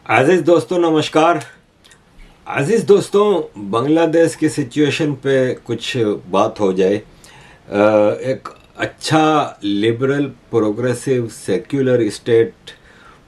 अजीज़ दोस्तों नमस्कार। अजीज़ दोस्तों, बांग्लादेश की सिचुएशन पे कुछ बात हो जाए। एक अच्छा लिबरल प्रोग्रेसिव सेक्युलर स्टेट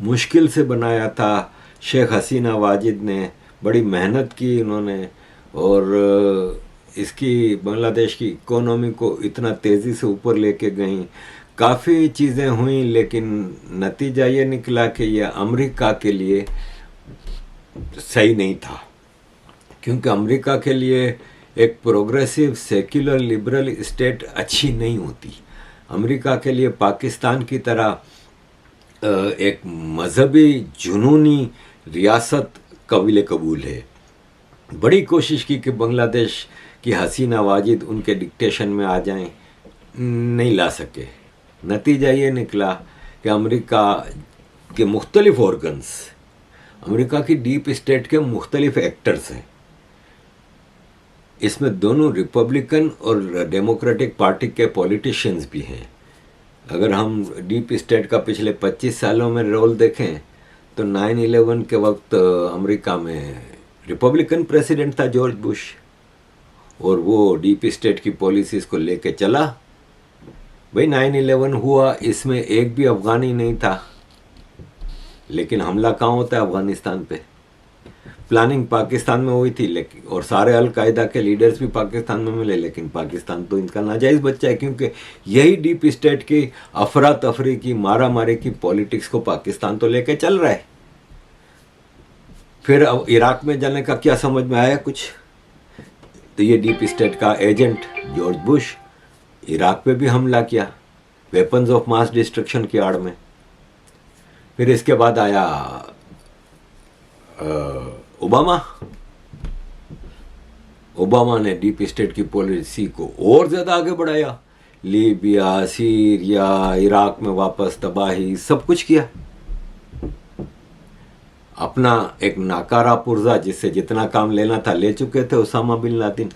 मुश्किल से बनाया था शेख हसीना वाजिद ने। बड़ी मेहनत की उन्होंने और इसकी बांग्लादेश की इकोनॉमी को इतना तेज़ी से ऊपर लेके गई। काफ़ी चीज़ें हुई लेकिन नतीजा ये निकला कि यह अमेरिका के लिए सही नहीं था, क्योंकि अमेरिका के लिए एक प्रोग्रेसिव सेक्युलर लिबरल स्टेट अच्छी नहीं होती। अमेरिका के लिए पाकिस्तान की तरह एक मजहबी जुनूनी रियासत काबिल कबूल है। बड़ी कोशिश की कि बांग्लादेश की हसीना वाजिद उनके डिक्टेशन में आ जाएं, नहीं ला सके। नतीजा ये निकला कि अमेरिका के मुख्तलिफ ऑर्गन्स, अमेरिका की डीप स्टेट के मुख्तलिफ एक्टर्स हैं। इसमें दोनों रिपब्लिकन और डेमोक्रेटिक पार्टी के पॉलिटिशियंस भी हैं। अगर हम डीप स्टेट का पिछले 25 सालों में रोल देखें तो 9/11 के वक्त अमेरिका में रिपब्लिकन प्रेसिडेंट था जॉर्ज बुश, और वो डीप स्टेट की पॉलिसीज़ को लेके चला। भाई 9/11 हुआ, इसमें एक भी अफगानी नहीं था, लेकिन हमला कहाँ होता है? अफगानिस्तान पे। प्लानिंग पाकिस्तान में हुई थी, लेकिन और सारे अलकायदा के लीडर्स भी पाकिस्तान में मिले, लेकिन पाकिस्तान तो इनका नाजायज़ बच्चा है, क्योंकि यही डीप स्टेट की अफरा तफरी की मारा मारी की पॉलिटिक्स को पाकिस्तान तो लेके चल रहा है। फिर अब इराक में जाने का क्या समझ में आया कुछ? तो ये डीप स्टेट का एजेंट जॉर्ज बुश इराक पे भी हमला किया, वेपन्स ऑफ मास डिस्ट्रक्शन की आड़ में। फिर इसके बाद आया ओबामा ने डीप स्टेट की पॉलिसी को और ज़्यादा आगे बढ़ाया। लीबिया, सीरिया, इराक में वापस तबाही, सब कुछ किया। अपना एक नाकारा पुर्जा जिससे जितना काम लेना था ले चुके थे उसामा बिन लादेन।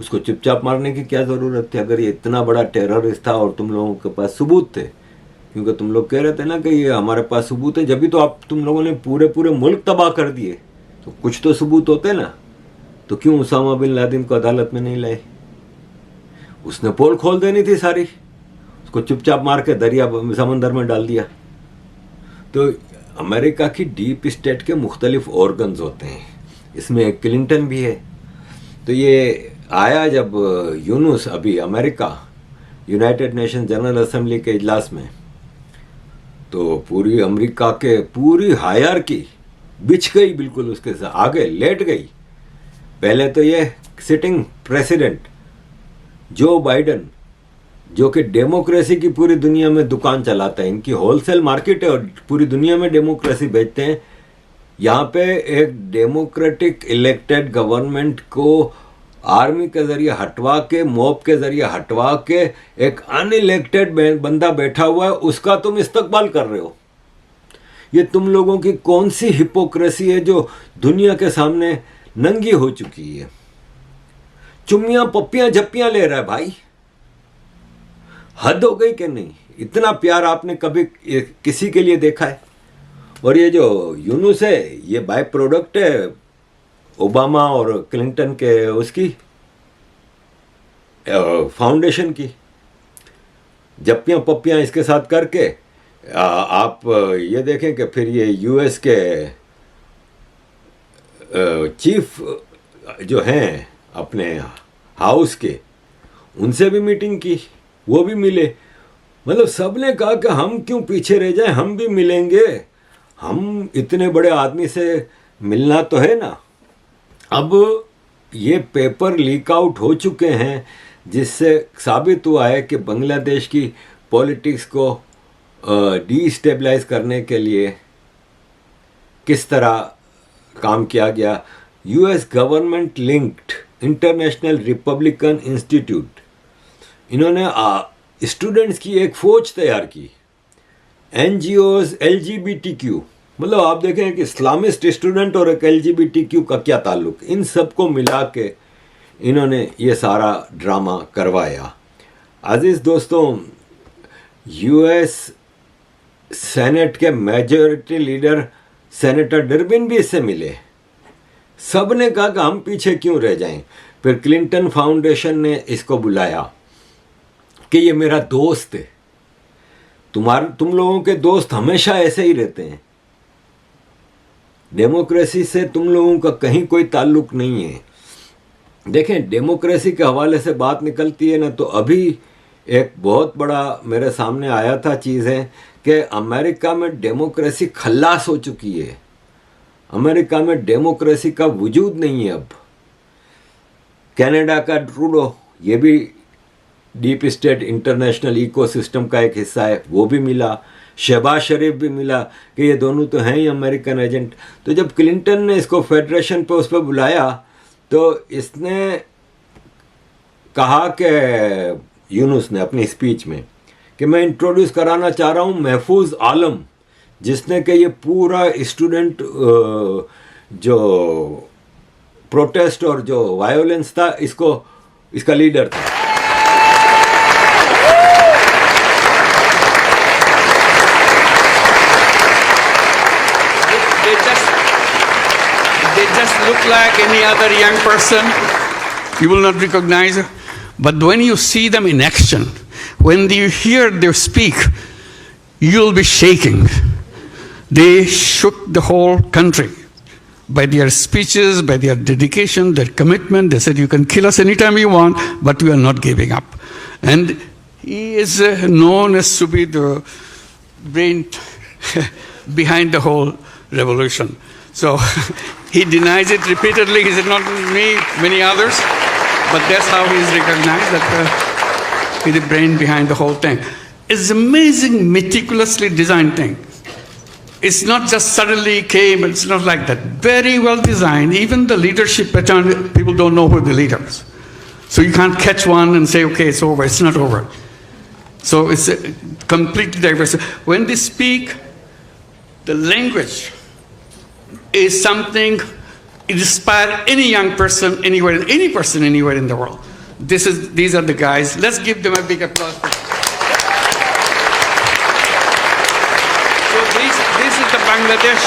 उसको चुपचाप मारने की क्या ज़रूरत थी अगर ये इतना बड़ा टेररिस्ट था और तुम लोगों के पास सबूत थे? क्योंकि तुम लोग कह रहे थे ना कि ये हमारे पास सबूत है, जब भी तो आप तुम लोगों ने पूरे पूरे मुल्क तबाह कर दिए, तो कुछ तो सबूत होते ना। तो क्यों उसामा बिन लादेन को अदालत में नहीं लाए? उसने पोल खोल देनी थी सारी, उसको चुपचाप मार के दरिया समंदर में डाल दिया। तो अमेरिका की डीप स्टेट के मुख्तलिफ ऑर्गन्स होते हैं, इसमें एक क्लिंटन भी है। तो ये आया जब यूनुस अभी America United nation general assembly के इजलास में, तो पूरी अमेरिका के पूरी हायरार्की बिछ गई, बिल्कुल उसके साथ आगे लेट गई। पहले तो ये सिटिंग प्रेसिडेंट जो बाइडन, जो कि डेमोक्रेसी की पूरी दुनिया में दुकान चलाता है, इनकी होलसेल मार्केट है और पूरी दुनिया में डेमोक्रेसी बेचते हैं। यहाँ पे एक डेमोक्रेटिक इलेक्टेड गवर्नमेंट को आर्मी के जरिए हटवा के, मॉब के जरिए हटवा के एक अनइलेक्टेड बंदा बैठा हुआ है, उसका तुम इस्तकबाल कर रहे हो। ये तुम लोगों की कौन सी हिपोक्रेसी है जो दुनिया के सामने नंगी हो चुकी है? चुम्मियां पप्पियां झप्पियां ले रहा है भाई, हद हो गई कि नहीं? इतना प्यार आपने कभी किसी के लिए देखा है? और ये जो यूनुस है ये बाय प्रोडक्ट है ओबामा और क्लिंटन के उसकी फाउंडेशन की। जप्पियां पप्पियां इसके साथ करके आप ये देखें कि फिर ये यूएस के चीफ जो हैं अपने हाउस के, उनसे भी मीटिंग की, वो भी मिले। मतलब सबने कहा कि हम क्यों पीछे रह जाएं, हम भी मिलेंगे, हम इतने बड़े आदमी से मिलना तो है ना। अब ये पेपर लीक आउट हो चुके हैं, जिससे साबित हुआ है कि बांग्लादेश की पॉलिटिक्स को डीस्टेबलाइज करने के लिए किस तरह काम किया गया। US government linked international Republican institute, इन्होंने स्टूडेंट्स की एक फौज तैयार की। एनजीओज, LGBTQ, मतलब आप देखें कि इस्लामिस्ट स्टूडेंट और एक LGBTQ का क्या ताल्लुक, इन सबको मिला के इन्होंने ये सारा ड्रामा करवाया। अजीज़ दोस्तों, यूएस सेनेट के मेजॉरिटी लीडर सेनेटर डर्बिन भी इससे मिले। सब ने कहा कि हम पीछे क्यों रह जाएं। फिर क्लिंटन फाउंडेशन ने इसको बुलाया कि ये मेरा दोस्त है। तुम लोगों के दोस्त हमेशा ऐसे ही रहते हैं। डेमोक्रेसी से तुम लोगों का कहीं कोई ताल्लुक नहीं है। देखें, डेमोक्रेसी के हवाले से बात निकलती है ना, तो अभी एक बहुत बड़ा मेरे सामने आया था चीज़ है कि अमेरिका में डेमोक्रेसी खल्लास हो चुकी है। अमेरिका में डेमोक्रेसी का वजूद नहीं है अब। कनाडा का ट्रूडो, ये भी डीप स्टेट इंटरनेशनल इकोसिस्टम का एक हिस्सा है, वो भी मिला। शहबाज शरीफ भी मिला कि ये दोनों तो हैं ही अमेरिकन एजेंट। तो जब क्लिंटन ने इसको फेडरेशन पे उस पर बुलाया तो इसने कहा कि यूनुस ने अपनी स्पीच में कि मैं इंट्रोड्यूस कराना चाह रहा हूँ महफूज आलम, जिसने कि ये पूरा स्टूडेंट जो प्रोटेस्ट और जो वायोलेंस था इसका लीडर था। They just look like any other young person. You will not recognize it. But when you see them in action, when you hear them speak, you'll be shaking. They shook the whole country by their speeches, by their dedication, their commitment. They said, you can kill us anytime you want, but we are not giving up. And he is known as to be the brain behind the whole revolution. So he denies it repeatedly. He said, not me, many others. But that's how he is recognized, that he's the brain behind the whole thing. It's amazing, meticulously designed thing. It's not just suddenly came, it's not like that. Very well designed. Even the leadership pattern, people don't know who the leaders. So you can't catch one and say, okay, it's over. It's not over. So it's completely diverse. When they speak, the language is something it inspires any young person anywhere, any person anywhere in the world. These are the guys. Let's give them a big applause. So this is the Bangladesh.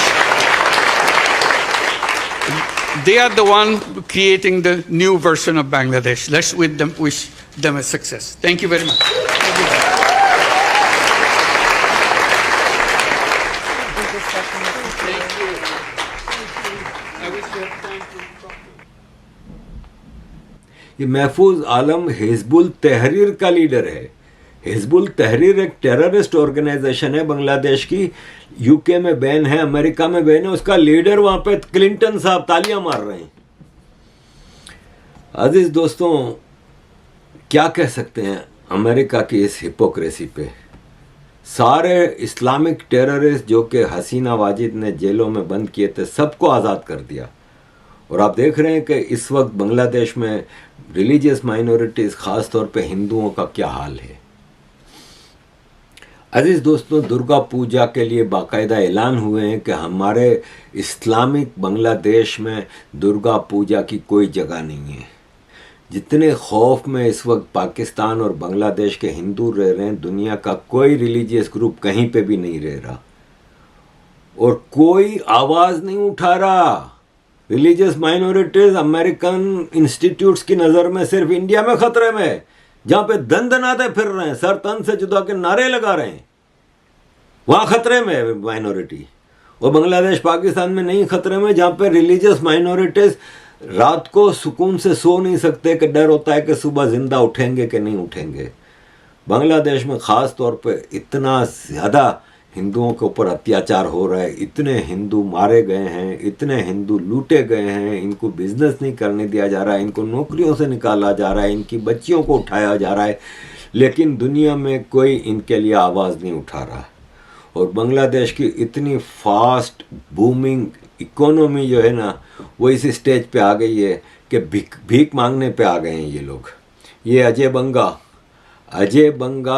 They are the one creating the new version of Bangladesh. Let's wish them a success. Thank you very much. Thank you. ये महफूज आलम हिजबुल तहरीर का leader है। हिजबुल तहरीर एक terrorist organisation है बांग्लादेश की, UK में बैन है, अमेरिका में बैन है। उसका लीडर वहां पे क्लिंटन साहब तालियां मार रहे हैं। अजीज दोस्तों, क्या कह सकते हैं अमेरिका की इस हिपोक्रेसी पे। सारे इस्लामिक टेररिस्ट जो कि हसीना वाजिद ने जेलों में बंद किए थे, सबको आज़ाद कर दिया। और आप देख रहे हैं कि इस वक्त बांग्लादेश में रिलीजियस माइनॉरिटीज़, ख़ास तौर पे हिंदुओं का क्या हाल है। अजीज़ दोस्तों, दुर्गा पूजा के लिए बाकायदा ऐलान हुए हैं कि हमारे इस्लामिक बांग्लादेश में दुर्गा पूजा की कोई जगह नहीं है। जितने खौफ में इस वक्त पाकिस्तान और बांग्लादेश के हिंदू रह रहे हैं, दुनिया का कोई रिलीजियस ग्रुप कहीं पे भी नहीं रह रहा और कोई आवाज़ नहीं उठा रहा। रिलीजियस माइनॉरिटीज अमेरिकन इंस्टीट्यूट्स की नज़र में सिर्फ इंडिया में खतरे में है, जहाँ पे दंदनाते फिर रहे हैं, सर तन से जुदा के नारे लगा रहे हैं, वहाँ खतरे में है माइनॉरिटी। और बांग्लादेश पाकिस्तान में नहीं खतरे में, जहाँ पे रिलीजियस माइनॉरिटीज रात को सुकून से सो नहीं सकते कि डर होता है कि सुबह जिंदा उठेंगे कि नहीं उठेंगे। बांग्लादेश में ख़ास तौर पे इतना ज़्यादा हिंदुओं के ऊपर अत्याचार हो रहा है, इतने हिंदू मारे गए हैं, इतने हिंदू लूटे गए हैं, इनको बिजनेस नहीं करने दिया जा रहा है, इनको नौकरियों से निकाला जा रहा है, इनकी बच्चियों को उठाया जा रहा है, लेकिन दुनिया में कोई इनके लिए आवाज़ नहीं उठा रहा। और बांग्लादेश की इतनी फास्ट बूमिंग इकोनॉमी जो है ना, वो इस स्टेज पे आ गई है कि भीख मांगने पे आ गए हैं ये लोग। ये अजय बंगा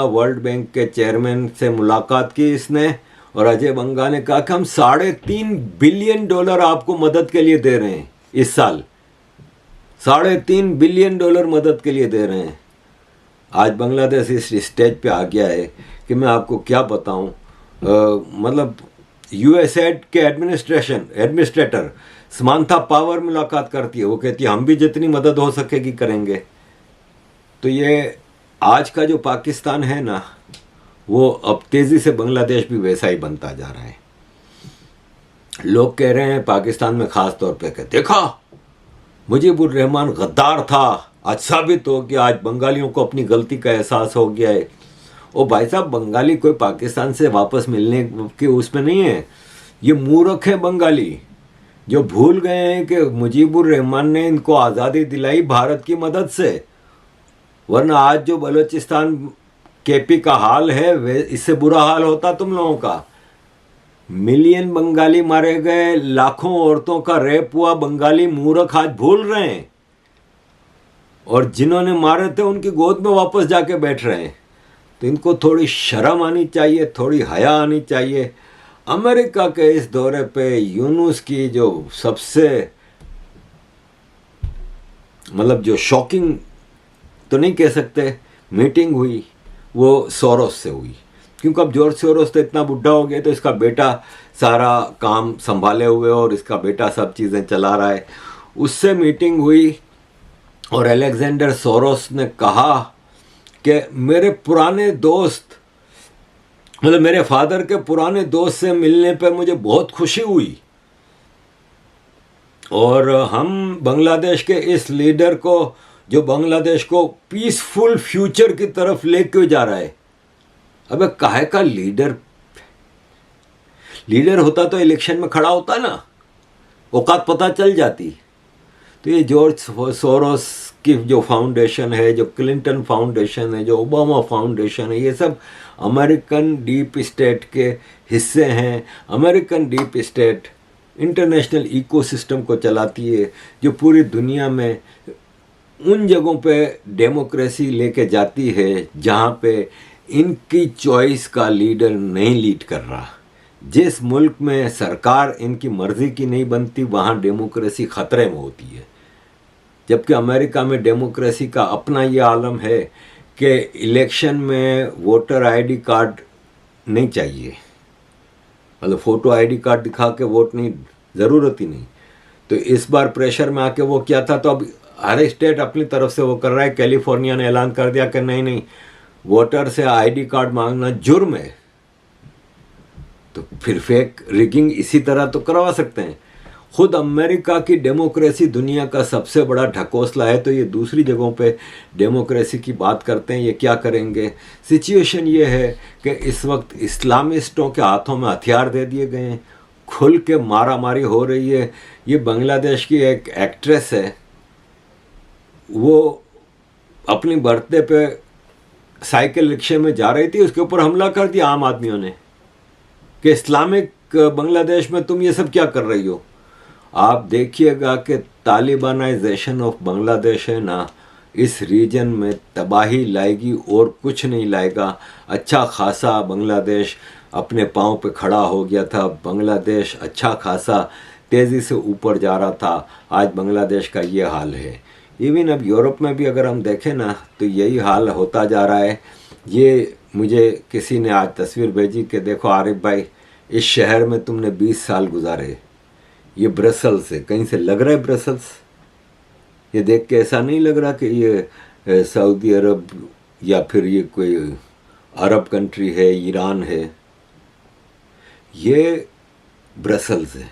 वर्ल्ड बैंक के चेयरमैन से मुलाकात की इसने, और अजय बंगा ने कहा कि हम $3.5 बिलियन आपको मदद के लिए दे रहे हैं इस साल। $3.5 बिलियन मदद के लिए दे रहे हैं। आज बांग्लादेश इस स्टेज पे आ गया है कि मैं आपको क्या बताऊं। मतलब यूएसएड के एडमिनिस्ट्रेटर समांथा पावर मुलाकात करती है। वो कहती है हम भी जितनी मदद हो सकेगी करेंगे। तो ये आज का जो पाकिस्तान है ना, वो अब तेजी से बांग्लादेश भी वैसा ही बनता जा रहा है। लोग कह रहे हैं पाकिस्तान में खास तौर पे कि देखा मुजीबुर रहमान गद्दार था, आज साबित हो गया, आज बंगालियों को अपनी गलती का एहसास हो गया है। ओ भाई साहब, बंगाली कोई पाकिस्तान से वापस मिलने के उसमें नहीं है। ये मूर्ख है बंगाली, जो भूल गए हैं कि मुजीबुर रहमान ने इनको आज़ादी दिलाई भारत की मदद से। वरना आज जो बलूचिस्तान केपी का हाल है वे इससे बुरा हाल होता तुम लोगों का। मिलियन बंगाली मारे गए, लाखों औरतों का रेप हुआ, बंगाली मूर्ख आज भूल रहे हैं और जिन्होंने मारे थे उनकी गोद में वापस जाके बैठ रहे हैं। तो इनको थोड़ी शर्म आनी चाहिए, थोड़ी हया आनी चाहिए। अमेरिका के इस दौरे पे यूनुस की जो सबसे मतलब जो शॉकिंग तो नहीं कह सकते मीटिंग हुई, वो सोरोस से हुई। क्योंकि अब जॉर्ज सोरोस तो इतना बुढ़ा हो गया तो इसका बेटा सारा काम संभाले हुए और इसका बेटा सब चीज़ें चला रहा है। उससे मीटिंग हुई और अलेक्जेंडर सोरोस ने कहा कि मेरे पुराने दोस्त मतलब मेरे फादर के पुराने दोस्त से मिलने पर मुझे बहुत खुशी हुई और हम बांग्लादेश के इस लीडर को जो बांग्लादेश को पीसफुल फ्यूचर की तरफ लेके जा रहा है। अबे काहे का लीडर होता तो इलेक्शन में खड़ा होता ना, औकात पता चल जाती। तो ये जॉर्ज सोरोस की जो फाउंडेशन है, जो क्लिंटन फाउंडेशन है, जो ओबामा फाउंडेशन है, ये सब अमेरिकन डीप स्टेट के हिस्से हैं। American deep state international ecosystem को चलाती है जो पूरी दुनिया में उन जगहों पे डेमोक्रेसी लेके जाती है जहाँ पे इनकी चॉइस का लीडर नहीं लीड कर रहा। जिस मुल्क में सरकार इनकी मर्जी की नहीं बनती वहाँ डेमोक्रेसी खतरे में होती है। जबकि अमेरिका में डेमोक्रेसी का अपना ये आलम है कि इलेक्शन में वोटर आईडी कार्ड नहीं चाहिए, मतलब फ़ोटो आईडी कार्ड दिखा के वोट नहीं, ज़रूरत ही नहीं। तो इस बार प्रेशर में आके वो क्या था, तो अब हर स्टेट अपनी तरफ से वो कर रहा है। कैलिफोर्निया ने ऐलान कर दिया कि नहीं नहीं, वोटर से आईडी कार्ड मांगना जुर्म है। तो फिर फेक रिगिंग इसी तरह तो करवा सकते हैं। खुद अमेरिका की डेमोक्रेसी दुनिया का सबसे बड़ा ढकोसला है, तो ये दूसरी जगहों पे डेमोक्रेसी की बात करते हैं, ये क्या करेंगे। सिचुएशन ये है कि इस वक्त इस्लामिस्टों के हाथों में हथियार दे दिए गए हैं, खुल के मारा मारी हो रही है। ये बांग्लादेश की एक एक्ट्रेस है, वो अपनी बर्थडे पे साइकिल रिक्शे में जा रही थी, उसके ऊपर हमला कर दिया आम आदमियों ने कि इस्लामिक बांग्लादेश में तुम ये सब क्या कर रही हो। आप देखिएगा कि तालिबानाइजेशन ऑफ बांग्लादेश है ना, इस रीजन में तबाही लाएगी और कुछ नहीं लाएगा। अच्छा खासा बांग्लादेश अपने पाँव पे खड़ा हो गया था, बांग्लादेश अच्छा खासा तेज़ी से ऊपर जा रहा था। आज बांग्लादेश का ये हाल है। इवन अब यूरोप में भी अगर हम देखें ना तो यही हाल होता जा रहा है। ये मुझे किसी ने आज तस्वीर भेजी कि देखो आरिफ भाई, इस शहर में तुमने 20 साल गुजारे, ये ब्रसल्स है, कहीं से लग रहा है ब्रसल्स। ये देख के ऐसा नहीं लग रहा कि ये सऊदी अरब या फिर ये कोई अरब कंट्री है, ईरान है। ये ब्रसल्स है,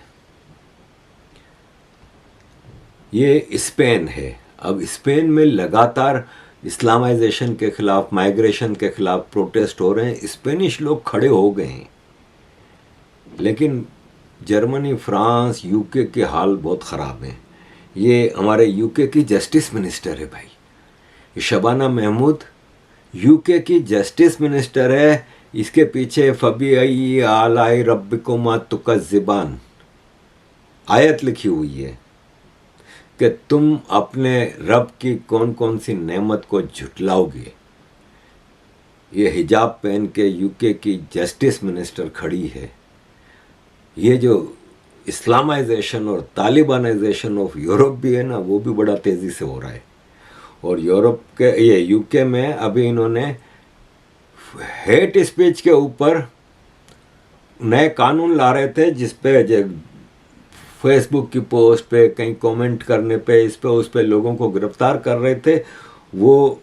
ये स्पेन है। अब स्पेन में लगातार इस्लामाइजेशन के खिलाफ, माइग्रेशन के खिलाफ प्रोटेस्ट हो रहे हैं। स्पेनिश लोग खड़े हो गए हैं, लेकिन जर्मनी, फ्रांस, यूके के हाल बहुत ख़राब हैं। ये हमारे यूके की जस्टिस मिनिस्टर है भाई, ये शबाना महमूद यूके की जस्टिस मिनिस्टर है। इसके पीछे फबी आलाई रब्बिकुमा तुकज़्ज़िबान आयत लिखी हुई है कि तुम अपने रब की कौन कौन सी नेमत को झुटलाओगे। ये हिजाब पहन के यूके की जस्टिस मिनिस्टर खड़ी है। ये जो इस्लामाइजेशन और तालिबानाइजेशन ऑफ यूरोप भी है ना, वो भी बड़ा तेज़ी से हो रहा है। और यूरोप के ये यूके में अभी इन्होंने हेट स्पीच के ऊपर नए कानून ला रहे थे जिस पे फेसबुक की पोस्ट पे कहीं कमेंट करने पे इस पे उस पे लोगों को गिरफ्तार कर रहे थे, वो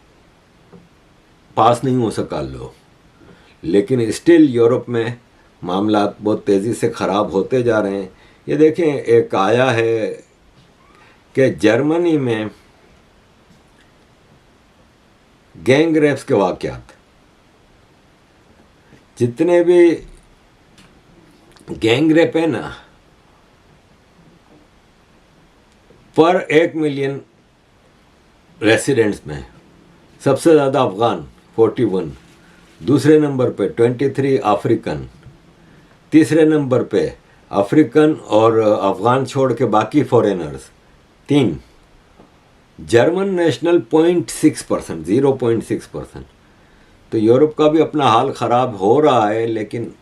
पास नहीं हो सका लो। लेकिन स्टिल यूरोप में मामला बहुत तेज़ी से ख़राब होते जा रहे हैं। ये देखें, एक आया है कि जर्मनी में गैंग रेप्स के वाक़यात, जितने भी गैंग रेप है ना, पर 1 मिलियन रेसिडेंट्स में सबसे ज़्यादा अफ़गान 41, दूसरे नंबर पे 23 अफ्रीकन, तीसरे नंबर पे अफ्रीकन और अफ़गान छोड़ के बाकी फॉरेनर्स 3, जर्मन नेशनल 0.6%, 0.6%। तो यूरोप का भी अपना हाल ख़राब हो रहा है, लेकिन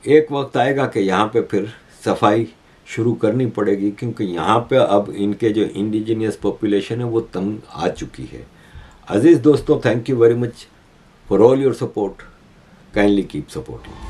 एक वक्त आएगा कि यहाँ पे फिर सफाई शुरू करनी पड़ेगी, क्योंकि यहाँ पे अब इनके जो इंडिजिनियस पॉपुलेशन है वो तंग आ चुकी है। अजीज़ दोस्तों, thank you very much for all your support. Kindly keep supporting.